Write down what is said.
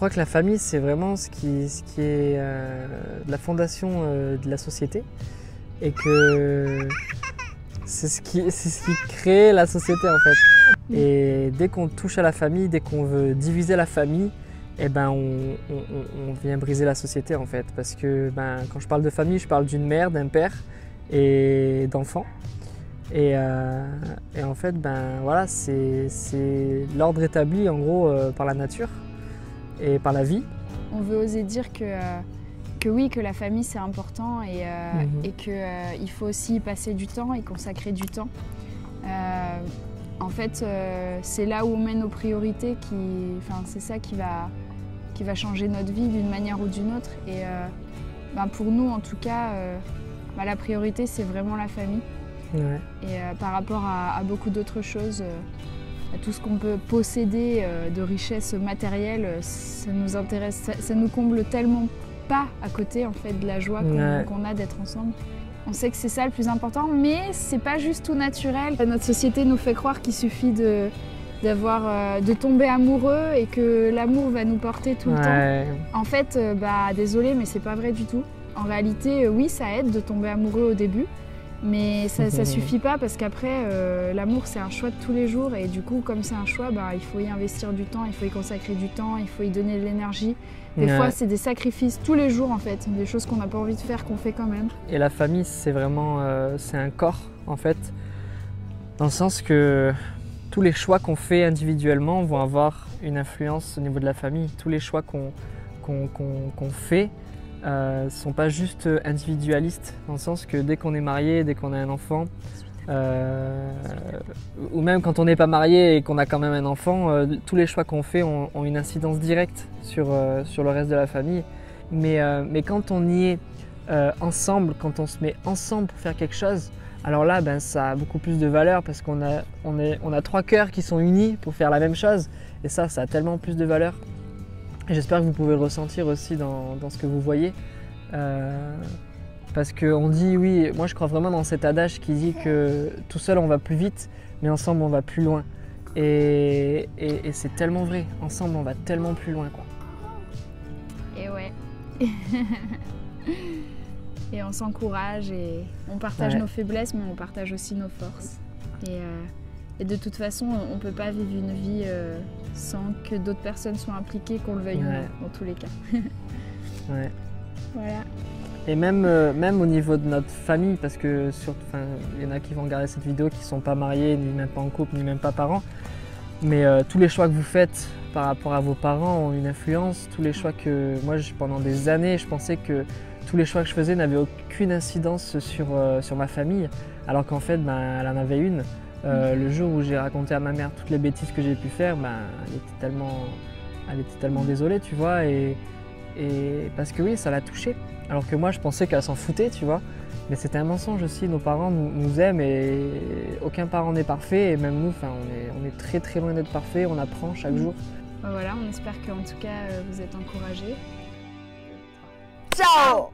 crois que la famille, c'est vraiment ce qui est la fondation de la société et que c'est ce qui crée la société en fait. Et dès qu'on touche à la famille, dès qu'on veut diviser la famille, eh ben on vient briser la société en fait. Parce que quand je parle de famille, je parle d'une mère, d'un père et d'enfants. Et en fait, voilà, c'est l'ordre établi en gros par la nature et par la vie. On veut oser dire que oui, que la famille c'est important et qu'il faut aussi y passer du temps et consacrer du temps. En fait, c'est là où on met nos priorités, c'est ça qui va changer notre vie d'une manière ou d'une autre. Et pour nous, en tout cas, la priorité c'est vraiment la famille. Ouais. Et par rapport à beaucoup d'autres choses, à tout ce qu'on peut posséder de richesses matérielles, ça nous intéresse, ça nous comble tellement pas à côté en fait de la joie qu'on a d'être ensemble. On sait que c'est ça le plus important, mais c'est pas juste tout naturel. Notre société nous fait croire qu'il suffit de tomber amoureux et que l'amour va nous porter tout le temps. En fait, désolé, mais c'est pas vrai du tout. En réalité, oui, ça aide de tomber amoureux au début. Mais ça suffit pas parce qu'après, l'amour c'est un choix de tous les jours et du coup comme c'est un choix, il faut y investir du temps, il faut y consacrer du temps, il faut y donner de l'énergie. Des fois c'est des sacrifices tous les jours en fait, des choses qu'on n'a pas envie de faire qu'on fait quand même. Et la famille c'est vraiment c'est un corps en fait, dans le sens que tous les choix qu'on fait individuellement vont avoir une influence au niveau de la famille. Tous les choix qu'on fait ne sont pas juste individualistes, dans le sens que dès qu'on est marié, dès qu'on a un enfant, ou même quand on n'est pas marié et qu'on a quand même un enfant, tous les choix qu'on fait ont une incidence directe sur le reste de la famille. Mais quand on y est ensemble, quand on se met ensemble pour faire quelque chose, alors là ça a beaucoup plus de valeur parce qu'on a trois cœurs qui sont unis pour faire la même chose et ça a tellement plus de valeur. J'espère que vous pouvez le ressentir aussi dans ce que vous voyez. Parce qu'on dit, oui, moi je crois vraiment dans cet adage qui dit que tout seul on va plus vite, mais ensemble on va plus loin. Et c'est tellement vrai, ensemble on va tellement plus loin, quoi. Et ouais. Et on s'encourage et on partage nos faiblesses, mais on partage aussi nos forces. Et de toute façon, on ne peut pas vivre une vie sans que d'autres personnes soient impliquées, qu'on le veuille ou non, dans tous les cas. Voilà. Et même au niveau de notre famille, parce que il y en a qui vont regarder cette vidéo qui ne sont pas mariés, ni même pas en couple, ni même pas parents. Mais tous les choix que vous faites par rapport à vos parents ont une influence. Tous les choix que moi, pendant des années, je pensais que tous les choix que je faisais n'avaient aucune incidence sur ma famille, alors qu'en fait, elle en avait une. Le jour où j'ai raconté à ma mère toutes les bêtises que j'ai pu faire, elle était tellement désolée, tu vois, et parce que oui, ça l'a touchée. Alors que moi, je pensais qu'elle s'en foutait, tu vois. Mais c'était un mensonge aussi. Nos parents nous aiment et aucun parent n'est parfait. Et même nous, on est très très loin d'être parfait. On apprend chaque jour. Voilà, on espère qu'en tout cas, vous êtes encouragés. Ciao!